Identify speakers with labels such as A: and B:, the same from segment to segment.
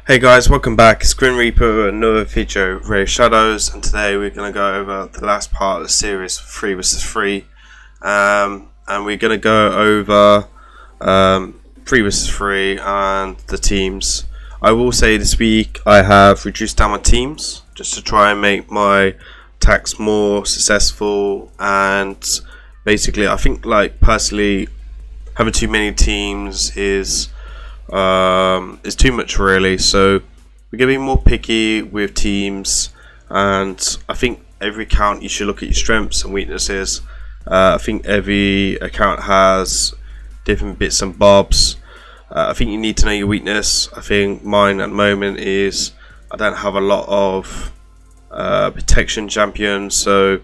A: Hey guys, welcome back. It's Grim Reaper with another video, Ray of Shadows, and today we're going to go over the last part of the series, 3 vs 3. And we're going to go over 3 vs 3 and the teams. I will say this week I have reduced down my teams just to try and make my attacks more successful, and basically I think personally having too many teams is too much really, so we're gonna be more picky with teams, and I think every account you should look at your strengths and weaknesses. I think every account has different bits and bobs. I think you need to know your weakness. I think mine at the moment is I don't have a lot of protection champions, so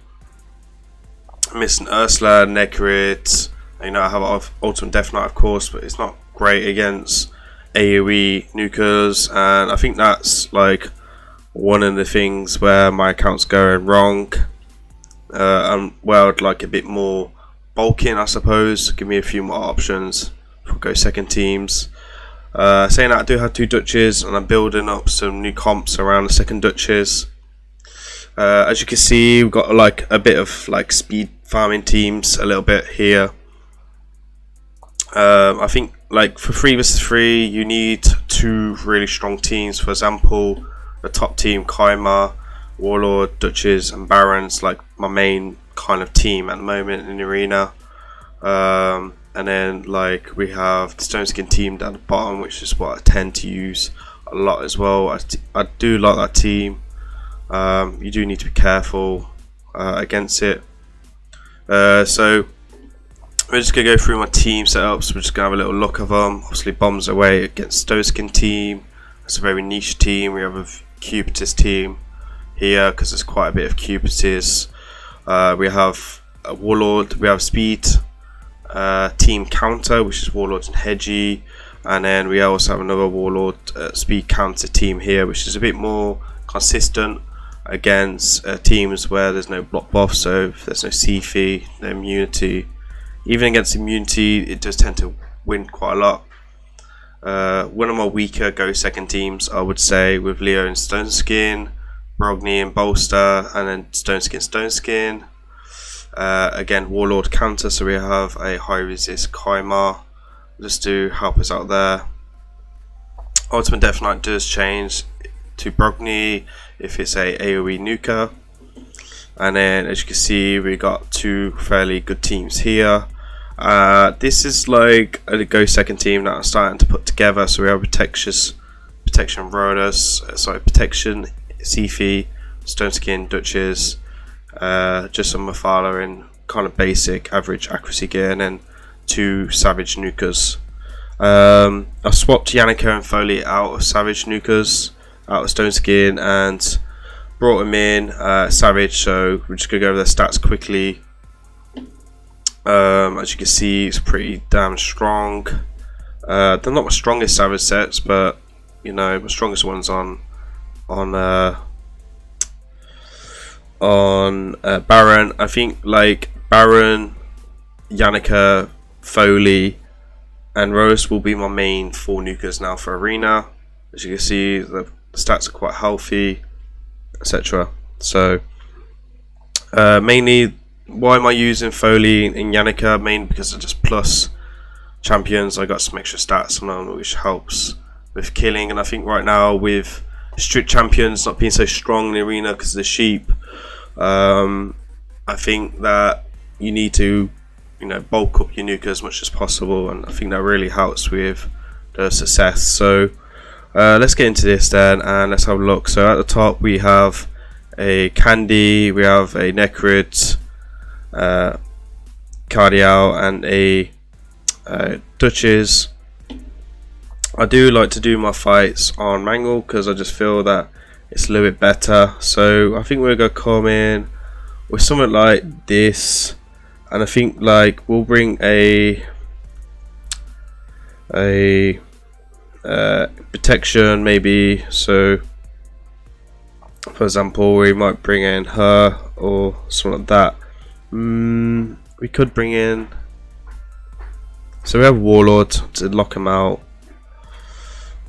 A: I'm missing Ursula, Necrit. I have Ultimate Death Knight of course, but it's not great against AoE nukers, and I think that's one of the things where my account's going wrong. I'd like a bit more bulking, I suppose. Give me a few more options for go second teams. Saying that, I do have 2 Duches and I'm building up some new comps around the second Duches. As you can see, we've got a bit of speed farming teams a little bit here. I think for 3 vs 3 you need 2 really strong teams. For example, the top team, Kaima, Warlord, Duches and Barons, my main kind of team at the moment in the arena. And then we have the Stone Skin team down the bottom, which is what I tend to use a lot as well. I do like that team. You do need to be careful against it. So we're just going to go through my team setups. We're just going to have a little look of them. Obviously, Bombs away against Stone Skin team. It's a very niche team. We have a Cupitus team here because there's quite a bit of Cupitus. We have a Warlord. We have Speed team counter, which is Warlord and Hedgie. And then we also have another Warlord Speed counter team here, which is a bit more consistent against teams where there's no block buff. So if there's no CFI, no immunity. Even against immunity, it does tend to win quite a lot. One of my weaker go second teams, I would say, with Leo and Stone Skin, Brogni and Bolster, and then Stone Skin. Again, Warlord counter, so we have a high resist Kaima just to help us out there. Ultimate Death Knight does change to Brogni if it's a AoE nuker. And then as you can see, we got 2 fairly good teams here. This is a go second team that I'm starting to put together. So we have Protection CFI, Stone Skin, Duches, just some Mafala in kind of basic average accuracy gear, and then 2 Savage Nukers. I've swapped Yannicka and Foley out of Savage Nukers, out of Stone Skin, and brought him in Savage. So we're just gonna go over their stats quickly. As you can see, it's pretty damn strong. They're not my strongest Savage sets, but my strongest ones on Baron. I think Baron, Yannicka, Foley, and Rose will be my main 4 nukers now for arena. As you can see, the stats are quite healthy, etc. So mainly, why am I using Foley and Yannicka? Mainly because they're just plus champions. I got some extra stats on them, which helps with killing. And I think right now with strict champions not being so strong in the arena because of the sheep, I think that you need to bulk up your nuker as much as possible, and I think that really helps with the success. So let's get into this then, and let's have a look. So at the top we have a Candy, we have a Necrit, Cardial, and a Duches. I do like to do my fights on Mangle because I just feel that it's a little bit better. So I think we're gonna come in with something like this, and I think we'll bring a protection maybe. So for example, we might bring in her or something like that. We could bring in, so we have Warlord to lock him out.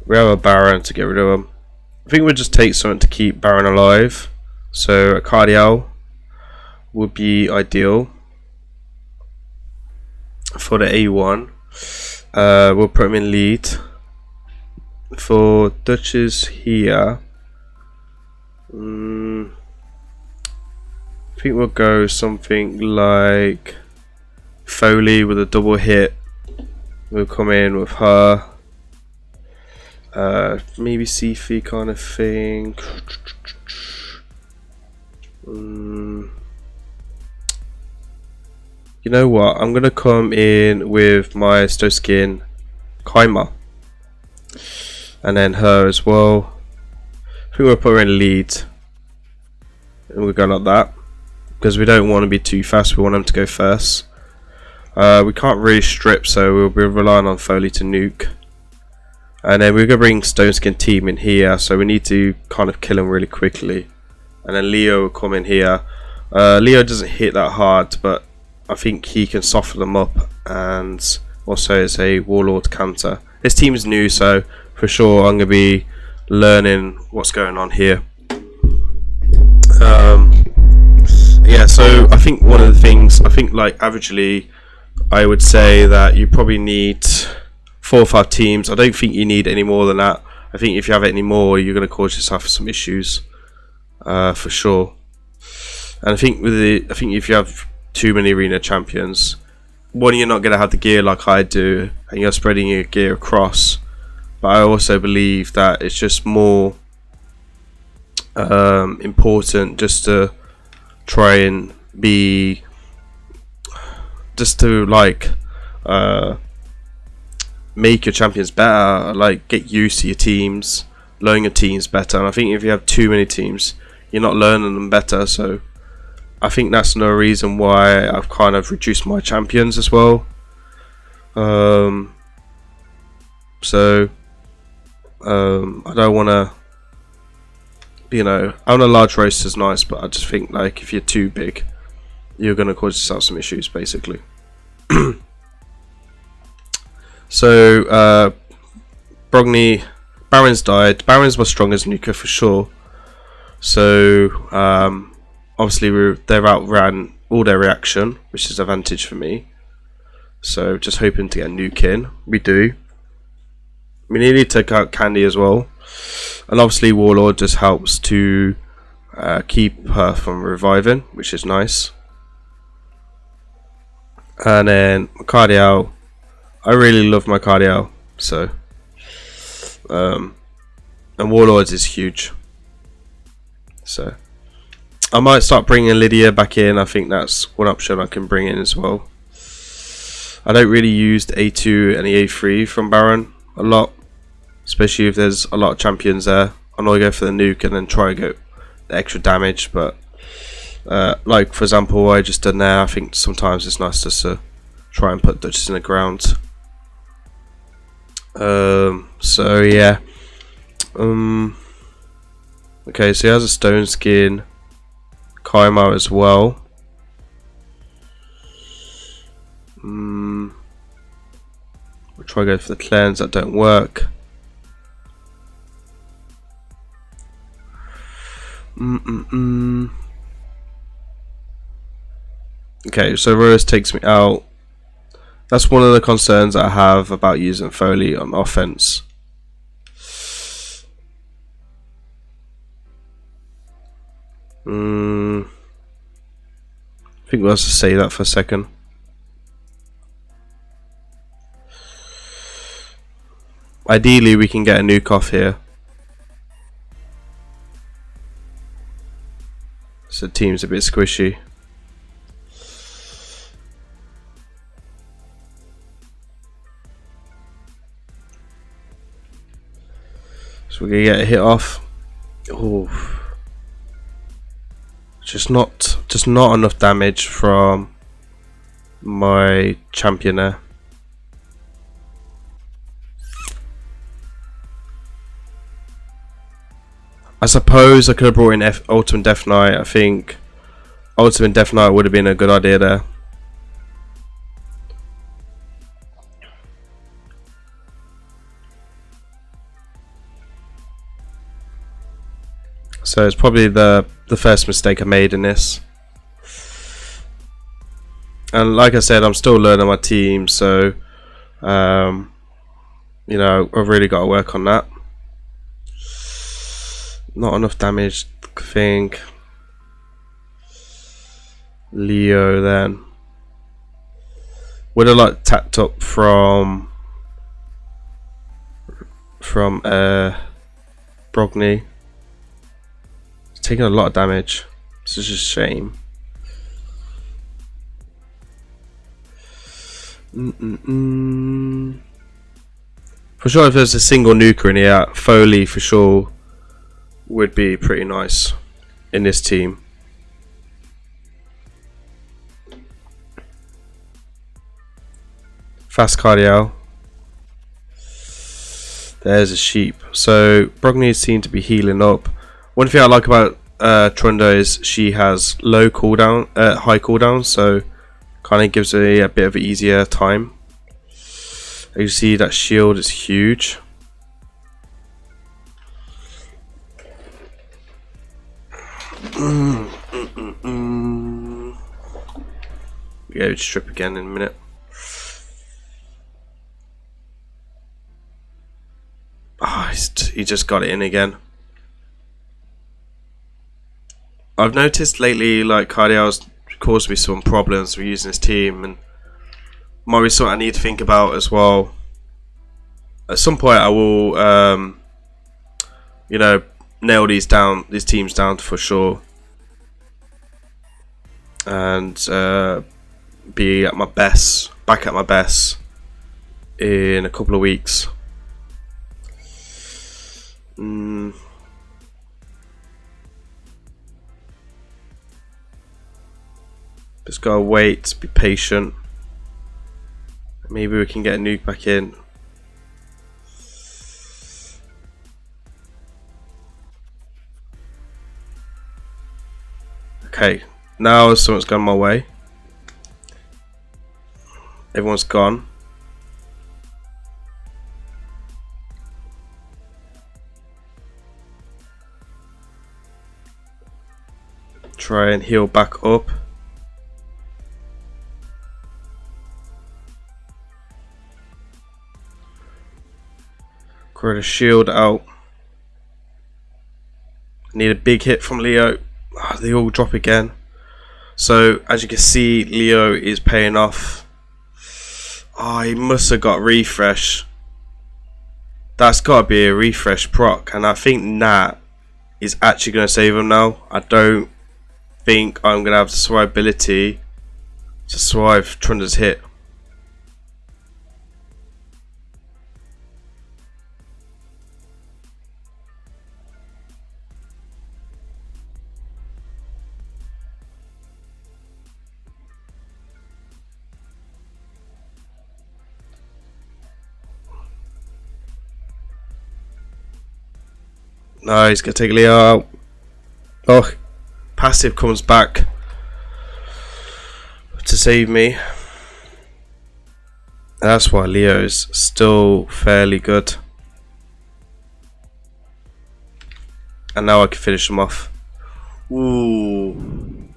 A: We have a Baron to get rid of him. I think we'll just take something to keep Baron alive. So a Cardial would be ideal for the A1. We'll put him in lead. For Duchess here, I think we'll go something like Foley with a double hit. We'll come in with her. Maybe Sifi kind of thing. You know what? I'm gonna come in with my Stoskin Kaima. And then her as well. I think we'll put her in lead. And we'll go like that. Because we don't want to be too fast, we want them to go first. We can't really strip, so we'll be relying on Foley to nuke. And then we're going to bring Stoneskin team in here, so we need to kind of kill him really quickly. And then Leo will come in here. Leo doesn't hit that hard, but I think he can soften them up. And also is a Warlord counter. This team is new, so for sure I'm going to be learning what's going on here. Yeah, so I think one of the things, like averagely, I would say that you probably need 4 or 5 teams. I don't think you need any more than that. I think if you have any more, you're going to cause yourself some issues, for sure. And I think if you have too many arena champions, one, you're not going to have the gear like I do, and you're spreading your gear across. But I also believe that it's just more important just to try and be, just to like make your champions better, like get used to your teams, learn your teams better. And I think if you have too many teams, you're not learning them better. So I think that's no reason why I've kind of reduced my champions as well. I don't want to, having a large roster is nice, but I just think like if you're too big, you're going to cause yourself some issues basically. So Baron's died. Baron's my strongest nuker for sure. So obviously they've outran all their reaction, which is an advantage for me. So just hoping to get a nuke in. We do. We nearly took out Candy as well. And obviously Warlord just helps to keep her from reviving, which is nice. And then Cardial, I really love my Cardial, so and Warlords is huge. So I might start bringing Lydia back in. I think that's one option I can bring in as well. I don't really use the A2 and the A3 from Baron a lot, especially if there's a lot of champions there. I know I go for the nuke and then try to get the extra damage, but like for example what I just done there, I think sometimes it's nice just to try and put Duchess in the ground. So yeah. Okay, so he has a stone skin Kaima as well. We'll try to go for the cleanse, that don't work. Okay, so Rose takes me out. That's one of the concerns I have about using Foley on offense. I think we'll have to say that for a second. Ideally we can get a nuke off here. So the team's a bit squishy. So we're gonna get a hit off. Oh, just not enough damage from my champion there. I suppose I could have brought in Ultimate Death Knight. I think Ultimate Death Knight would have been a good idea there. So it's probably the first mistake I made in this. And like I said, I'm still learning my team, so you know, I've really got to work on that. Not enough damage, I think. Leo then. Would have like tapped up from Brogni. It's taking a lot of damage. This is just a shame. For sure, if there's a single nuker in here, Foley for sure would be pretty nice in this team. Fast cardio. There's a sheep. So Brogni seem to be healing up. One thing I like about Trunda is she has low cooldown, high cooldown, so kind of gives her a bit of an easier time. As you see, that shield is huge. Yeah, strip again in a minute. Oh, he just got it in again. I've noticed lately, like, Cardial's caused me some problems with using his team, and might be something I need to think about as well. At some point, I will, you know, nail these teams down for sure, and be at my best, back at my best in a couple of weeks. Just gotta wait, be patient. Maybe we can get a nuke back in. Okay, now something's gone my way. Everyone's gone. Try and heal back up. Got a shield out. Need a big hit from Leo. Oh, they all drop again. So as you can see, Leo is paying off. Oh, he must have got refresh. That's got to be a refresh proc, and I think Nat is actually going to save him now. I don't think I'm going to have the survivability to survive Trunda's hit. No, he's going to take Leo out. Oh, passive comes back to save me. That's why Leo's still fairly good. And now I can finish him off. Ooh.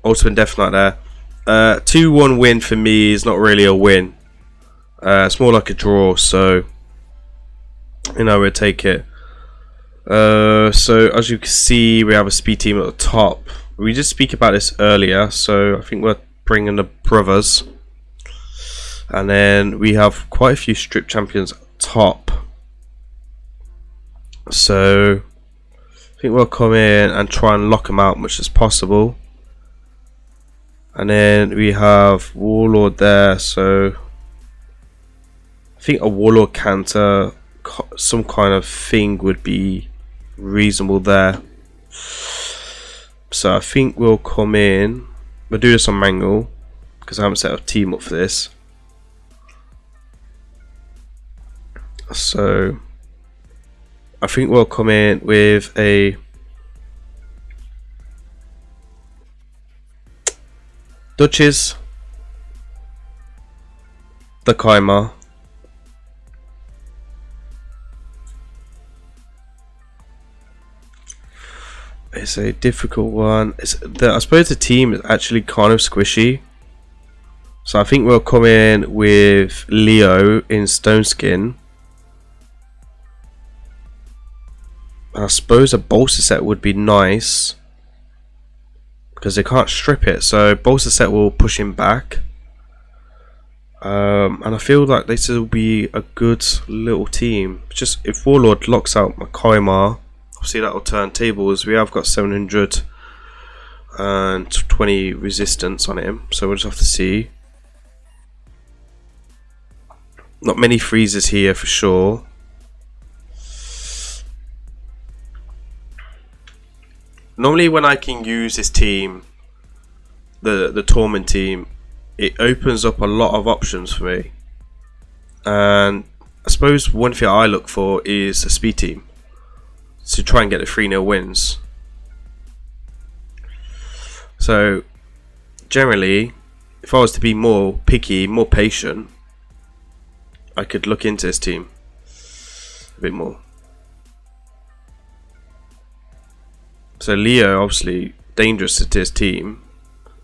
A: Ultimate Death Knight there. 2-1 win for me is not really a win. It's more like a draw, so you know, we'll take it. So as you can see, we have a speed team at the top. We did speak about this earlier, so I think we're bringing the brothers, and then we have quite a few strip champions at the top. So I think we'll come in and try and lock them out much as possible. And then we have Warlord there, so I think a Warlord counter, some kind of thing would be reasonable there. So I think we'll come in. We'll do this on Mangle because I haven't set a team up for this. So I think we'll come in with a Duchess, the Kaima, It's a difficult one. I suppose the team is actually kind of squishy. So I think we'll come in with Leo in Stone Skin. I suppose a bolster set would be nice, because they can't strip it. So bolster set will push him back. And I feel like this will be a good little team. Just if Warlord locks out my Kaimar, obviously that will turn tables. We have got 720 resistance on him, so we'll just have to see. Not many freezes here for sure. Normally when I can use this team, the Torment team, it opens up a lot of options for me. And I suppose one thing I look for is a speed team to try and get the 3-0 wins. So generally, if I was to be more picky, more patient, I could look into this team a bit more. So Leo, obviously dangerous to his team.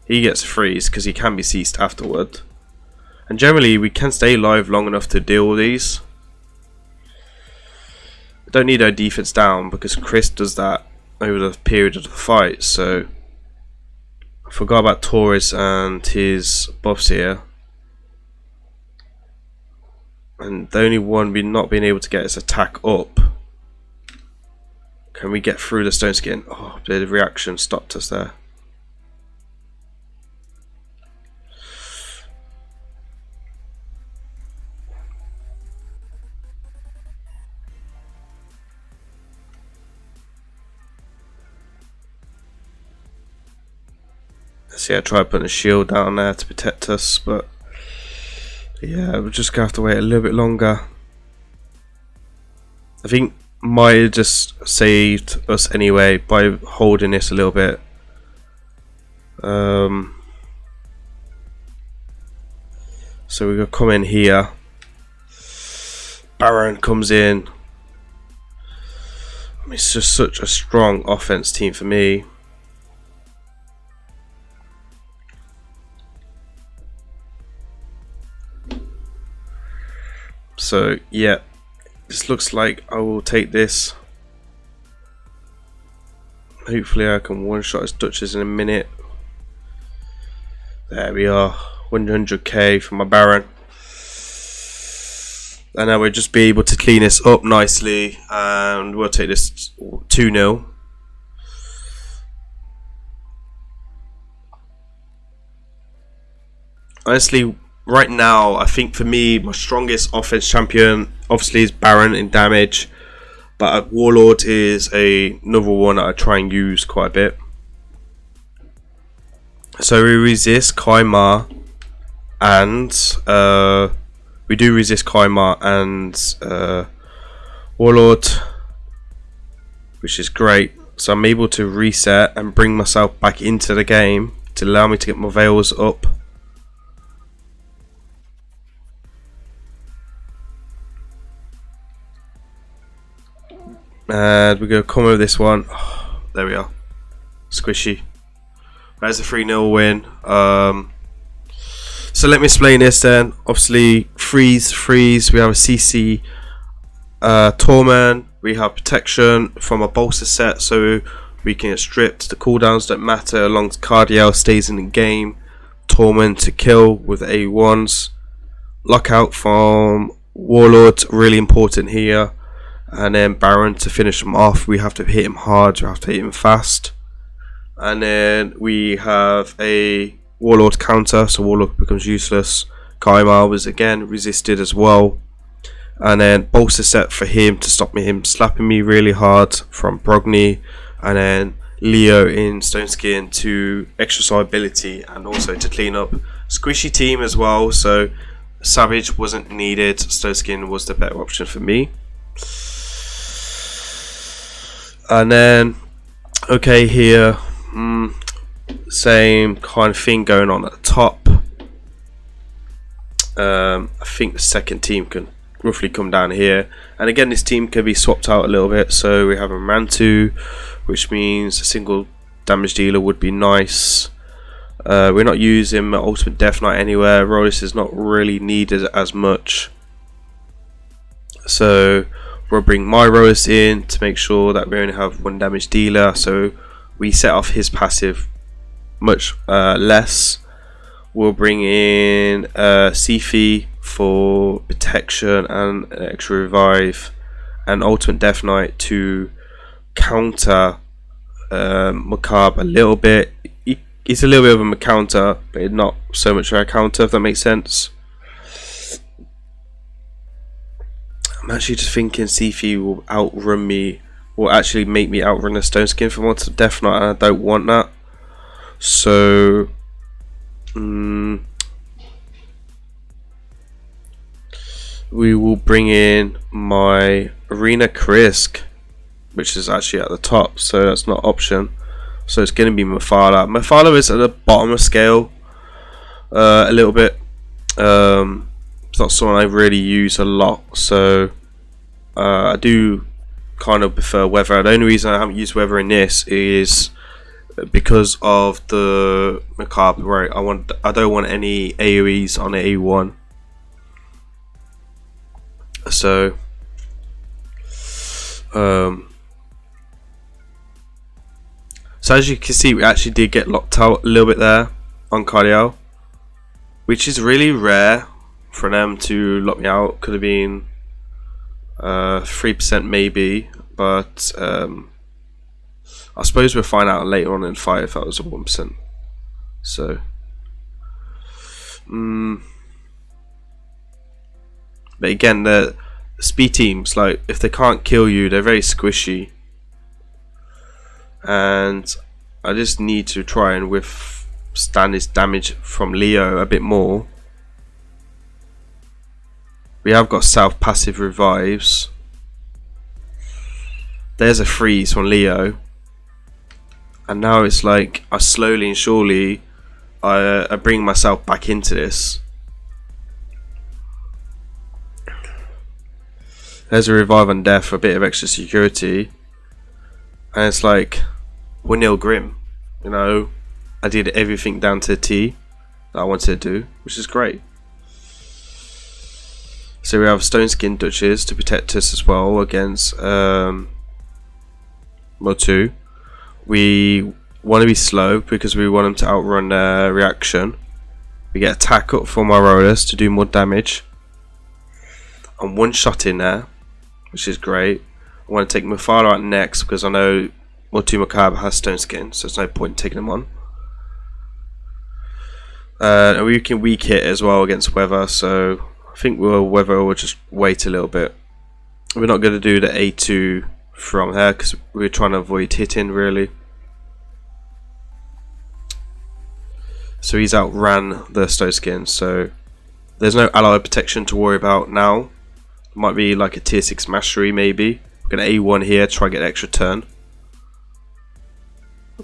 A: He gets a freeze because he can be ceased afterward. And generally we can stay live long enough to deal with these. We don't need our defense down because Chris does that over the period of the fight. So I forgot about Taurus and his buffs here. And the only one we're not being able to get is attack up. Can we get through the Stone Skin? Oh, the reaction stopped us there. See, I tried putting a shield down there to protect us, but yeah, we're just gonna have to wait a little bit longer. I think might have just saved us anyway by holding this a little bit. So we're gonna come in here. Baron comes in. I mean, it's just such a strong offense team for me. So yeah, this looks like I will take this. Hopefully I can one-shot his Duchess in a minute. There we are, 100k from my Baron. And now we'll just be able to clean this up nicely, and we'll take this 2-0. Honestly, right now, I think for me, my strongest offense champion obviously is Baron in damage, but Warlord is another one that I try and use quite a bit. So we resist Kaimar, and we do resist Kaimar and Warlord, which is great. So I'm able to reset and bring myself back into the game to allow me to get my Veils up. And we're going to come over this one. Oh, there we are. Squishy. There's a 3-0 win. So let me explain this then. Obviously, freeze. We have a CC Torment. We have protection from a bolster set, so we can get stripped. The cooldowns don't matter. As long as Cardiel stays in the game. Torment to kill with A1s. Lockout from Warlord, really important here. And then Baron to finish him off. We have to hit him hard, we have to hit him fast. And then we have a Warlord counter, so Warlord becomes useless. Kaimar was again resisted as well. And then bolster set for him to stop him slapping me really hard from Brogni. And then Leo in Stone Skin to exercise ability and also to clean up. Squishy team as well, so Savage wasn't needed. Stone Skin was the better option for me. And then, okay, here, same kind of thing going on at the top. I think the second team can roughly come down here. And again, this team can be swapped out a little bit. So we have a Mantu, which means a single damage dealer would be nice. We're not using Ultimate Death Knight anywhere. Rollis is not really needed as much. So we'll bring my Rollis in to make sure that we only have one damage dealer. So we set off his passive much less. We'll bring in Sifi for protection and an extra revive, and Ultimate Death Knight to counter Macabre a little bit. He's a little bit of a counter, but not so much of a counter, if that makes sense. I'm actually just thinking Sifi will outrun me, will actually make me outrun the Stone Skin from Ultimate Death Knight, and I don't want that. So we will bring in my Arena Krisk, which is actually at the top, so that's not an option. So it's going to be Mafala. Mafala is at the bottom of scale a little bit. It's not someone I really use a lot, so I do kind of prefer Weather. The only reason I haven't used Weather in this is because of the Macabre. Right, I don't want any AoEs on the A1. So so as you can see, we actually did get locked out a little bit there on Cardiel, which is really rare for them to lock me out. Could have been 3% maybe, but I suppose we'll find out later on in the fight if that was a 1%. So but again, the speed teams, like, if they can't kill you, they're very squishy, and I just need to try and withstand this damage from Leo a bit more. We have got South passive revives. There's a freeze from Leo, and now it's like I slowly and surely I bring myself back into this. There's a revive on death for a bit of extra security, and it's like 1-0 Grim. You know, I did everything down to the T that I wanted to do, which is great. So we have Stone Skin Duchess to protect us as well against Motu. We want to be slow because we want them to outrun their reaction. We get attack up from our rollers to do more damage. And one shot in there, which is great. I want to take Mufala out next because I know Motu Macabre has Stone Skin, so there's no point in taking him on. And we can weak hit as well against Weather, so I think Weather will just wait a little bit. We're not going to do the A2 from her because we're trying to avoid hitting really. So he's outran the Stone Skin, so there's no ally protection to worry about now. Might be like a tier 6 mastery maybe. We're going to A1 here, try and get an extra turn,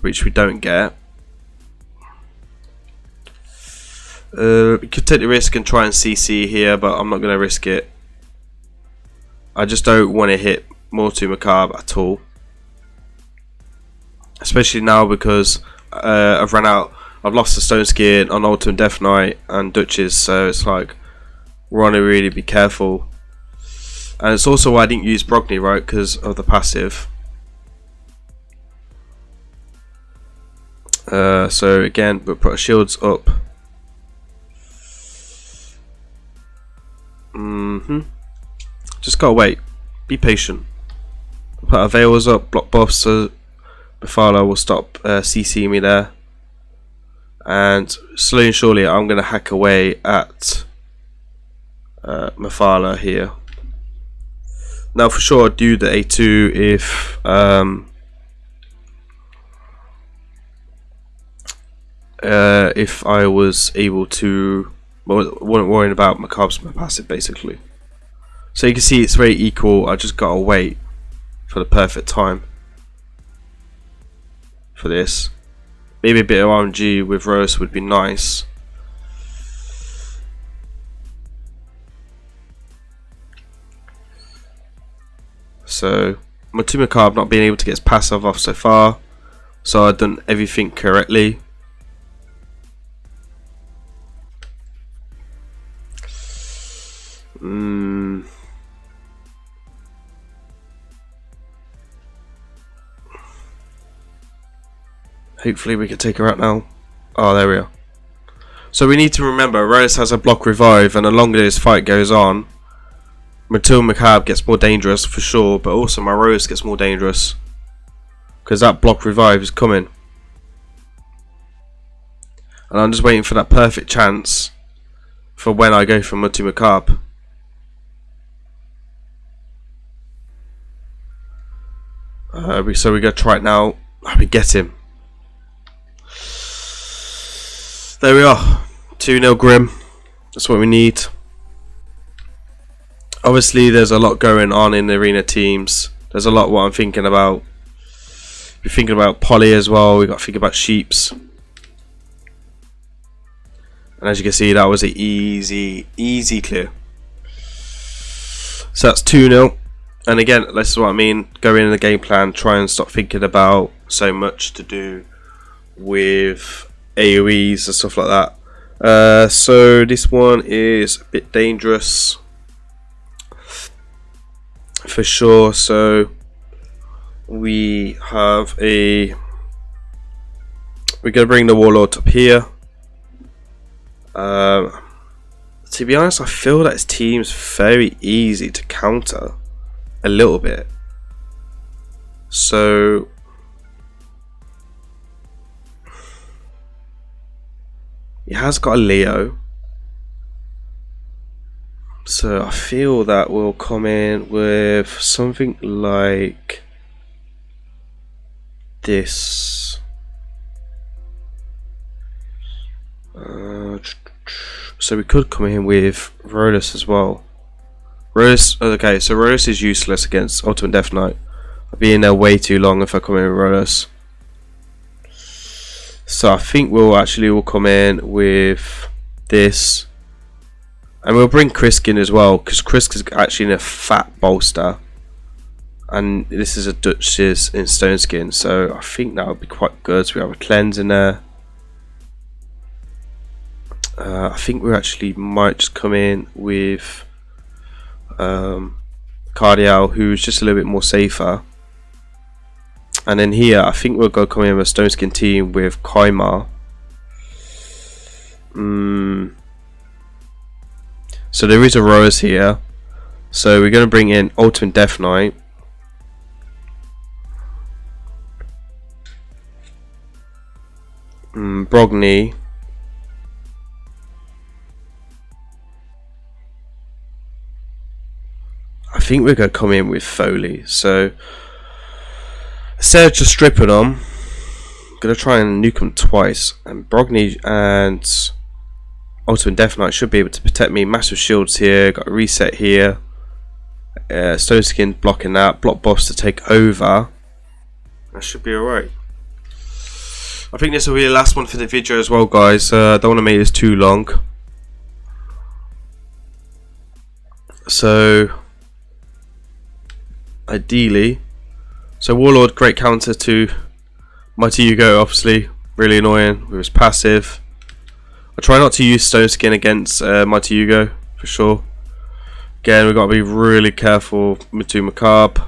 A: which we don't get. We could take the risk and try and CC here, but I'm not going to risk it. I just don't want to hit Motu Macabre at all, especially now because I've run out. I've lost the Stone Skin on Ultimate Death Knight and Duchess, so it's like we want to really be careful. And it's also why I didn't use Brogni, right, because of the passive. So again, we'll put our shields up. Just gotta wait. Be patient. We'll put our veils up, block buffs, so Befala will stop CCing me there. And slowly and surely, I'm gonna hack away at Mafala here. Now, for sure, I'd do the A2 if I was able to. Well, wasn't worrying about Macabre's passive basically. So you can see it's very equal. I just gotta wait for the perfect time for this. Maybe a bit of RNG with Rose would be nice. So Matumakab not being able to get his passive off so far. So I've done everything correctly. Hopefully we can take her out now. Oh, there we are. So we need to remember, Rose has a block revive, and the longer this fight goes on, Matumakab gets more dangerous for sure, but also my Rose gets more dangerous. Because that block revive is coming. And I'm just waiting for that perfect chance for when I go for Matumakab. So we go try it now. We get him. There we are. 2-0 Grim. That's what we need. Obviously there's a lot going on in the arena teams. There's a lot what I'm thinking about. We're thinking about Polly as well. We've got to think about Sheeps. And as you can see, that was an easy clear. So that's 2-0. And again, this is what I mean. Go in the game plan. Try and stop thinking about so much to do with AoEs and stuff like that. So this one is a bit dangerous for sure. So we have we're gonna bring the Warlord up here. To be honest, I feel that his team's very easy to counter a little bit. So he has got a Leo. So I feel that we'll come in with something like this. So we could come in with Rodus as well. Rodus, okay, so Rodus is useless against Ultimate Death Knight. I'll be in there way too long if I come in with Rodus. So I think we'll come in with this. And we'll bring Krisk in as well, because Krisk is actually in a fat bolster. And this is a Duchess in Stone Skin, so I think that would be quite good. So we have a cleanse in there. I think we actually might just come in with Cardial, who's just a little bit more safer. And then here, I think we'll come in with a Stone Skin team with Kaimar. So there is a Rose here. So we're going to bring in Ultimate Death Knight. Brogni. I think we're going to come in with Foley. So instead of just stripping them, I'm going to try and nuke them twice. And Brogni and Ultimate Death Knight should be able to protect me. Massive shields here. Got a reset here. Stone Skin blocking that. Block boss to take over. That should be alright. I think this will be the last one for the video as well, guys. I don't want to make this too long. So ideally, so Warlord, great counter to Mighty Hugo, obviously really annoying with his passive. I try not to use Stone Skin against Mighty Hugo for sure. Again, we've got to be really careful with Matumakab,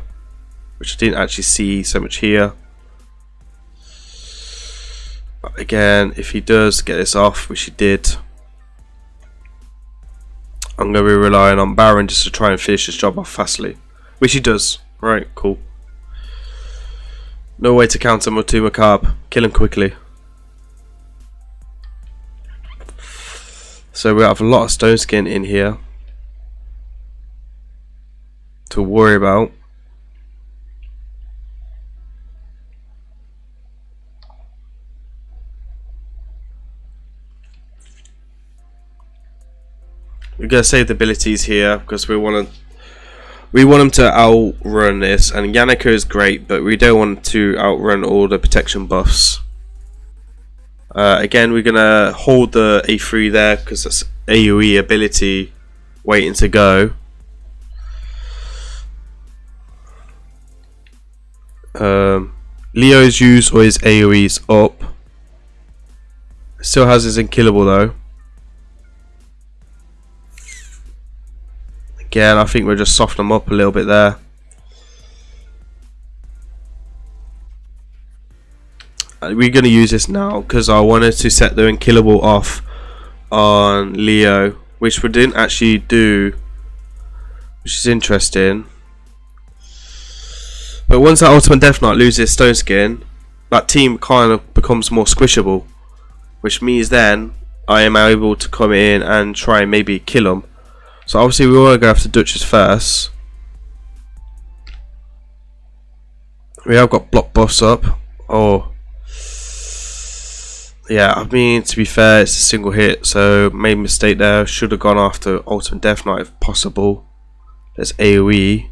A: which I didn't actually see so much here. But again, if he does get this off, which he did, I'm going to be relying on Baron just to try and finish his job off fastly, which he does. Right, cool. No way to counter Matumakab. Kill him quickly. So we have a lot of Stone Skin in here to worry about. We're going to save the abilities here because we want them to outrun this, and Yannick is great, but we don't want to outrun all the protection buffs. Again, we're going to hold the A3 there because that's AoE ability waiting to go. Leo's use or his AoE's up. Still has his unkillable though. Again, I think we'll just soften him up a little bit there. We're going to use this now because I wanted to set the unkillable off on Leo, which we didn't actually do, which is interesting. But once that Ultimate Death Knight loses Stone Skin, that team kind of becomes more squishable, which means then I am able to come in and try and maybe kill him. So obviously we want to go after Duchess first. We have got block buffs up. Oh, yeah, I mean, to be fair, it's a single hit, so made a mistake there. Should have gone after Ultimate Death Knight if possible. There's AoE.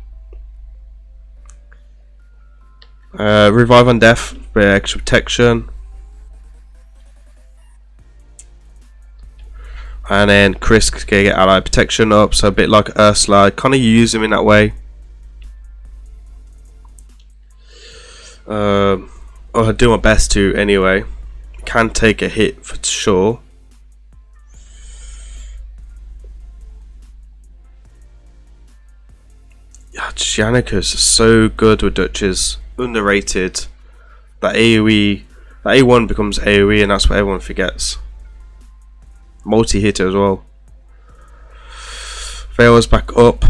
A: Revive on Death for extra protection. And then Chris can get allied protection up, so a bit like Ursula. I kind of use him in that way. I'll do my best to anyway. Can take a hit for sure. Yeah, Jannika's so good with Duchess. Underrated. That AoE, that A1 becomes AoE, and that's what everyone forgets. Multi-hitter as well. Vale's back up.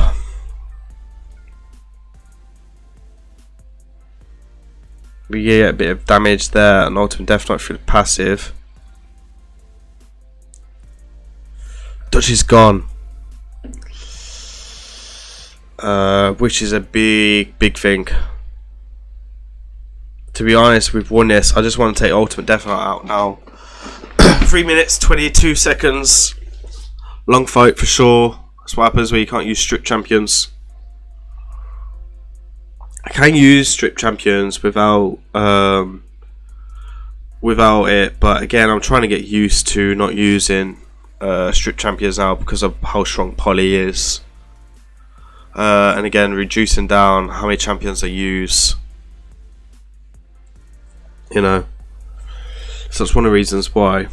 A: We get a bit of damage there, and Ultimate Death Knight for the passive. Dutch is gone. Which is a big thing. To be honest, we've won this. I just want to take Ultimate Death Knight out now. 3 minutes, 22 seconds. Long fight for sure. That's what happens when you can't use strict champions. I can use strict champions without it, but again, I'm trying to get used to not using strict champions now because of how strong Polly is. And again, reducing down how many champions I use. You know, so that's one of the reasons why.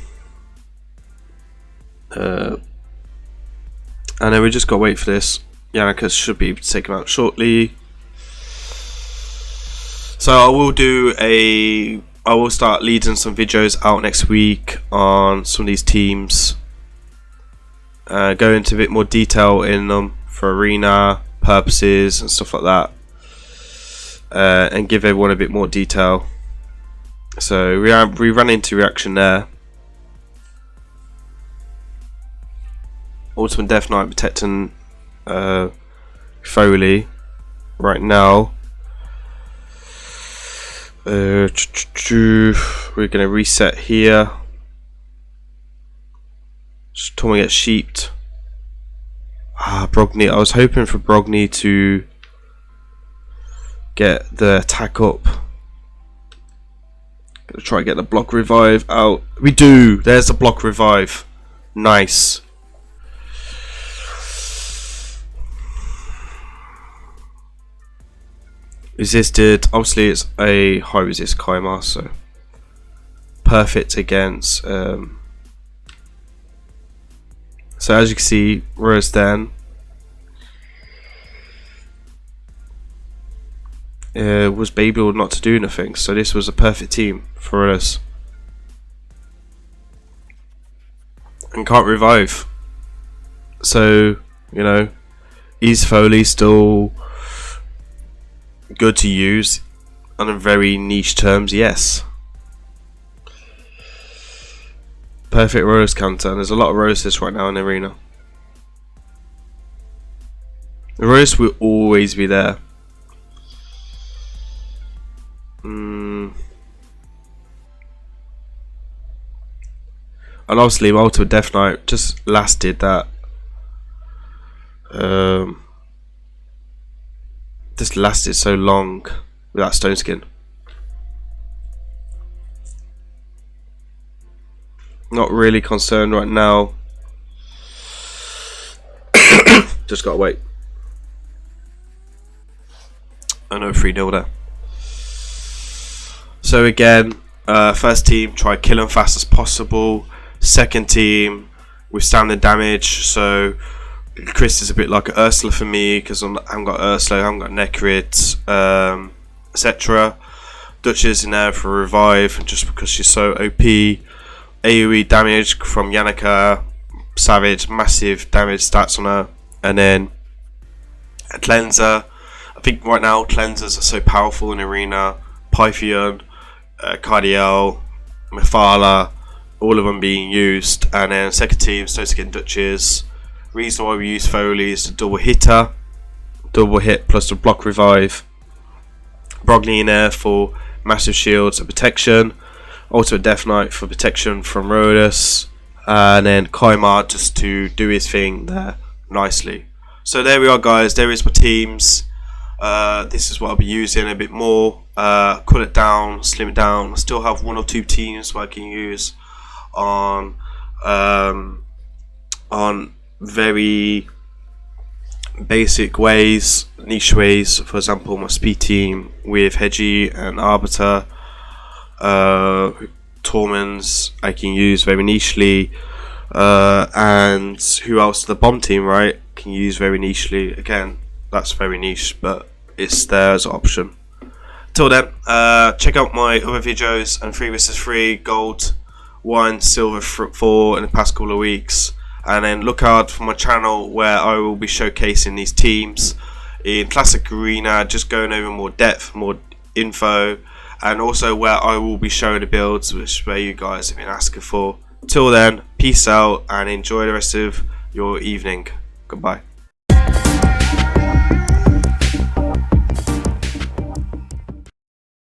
A: And then we just got to wait for this. Yannicka should be taken out shortly. So I will start leading some videos out next week on some of these teams. Go into a bit more detail in them for arena purposes and stuff like that. And give everyone a bit more detail. So we ran into reaction there. Ultimate Death Knight protecting Foley right now. We're gonna reset here. Just Tommy gets sheeped. Brogni. I was hoping for Brogni to get the attack up. Gonna try and get the block revive out. We do. There's the block revive. Nice. Resisted. Obviously, it's a high resist Kaimar, so perfect against. So as you can see, Rose then was able not to do anything. So this was a perfect team for us, and can't revive. So you know, is Foley still good to use on a very niche terms? Yes. Perfect Rose counter, and there's a lot of roses right now in the arena. The rose will always be there. And obviously Ultimate Death Knight just lasted that just lasted so long without Stone Skin. Not really concerned right now. Just gotta wait. I know 3-0 there. So again, first team, try kill them fast as possible. Second team, withstand the damage. So Chris is a bit like Ursula for me, because I haven't got Ursula, I haven't got Necrit, etc. Duchess in there for revive, just because she's so OP. AoE damage from Yannicka, Savage, massive damage stats on her. And then a Cleanser. I think right now Cleansers are so powerful in Arena. Pythian, Cardiel, Mephala, all of them being used. And then second team, Stotic and Duchess. Reason why we use Foley is the double hitter. Double hit plus the block revive. Brogni in there for massive shields and protection. Also Death Knight for protection from Rhodus. And then Kaimar just to do his thing there nicely. So there we are, guys. There is my teams. This is what I'll be using a bit more. Cut it down, slim it down. I still have 1 or 2 teams where I can use on very basic ways, niche ways. For example, my speed team with Hedgie and Arbiter, Torments I can use very nichely, and who else? The bomb team, right? Can use very nichely. Again, that's very niche, but it's there as an option. Till then, check out my other videos and 3 vs 3 gold 1, silver 4 in the past couple of weeks. And then look out for my channel where I will be showcasing these teams in Classic Arena, just going over more depth, more info, and also where I will be showing the builds, which where you guys have been asking for. Till then, peace out and enjoy the rest of your evening. Goodbye.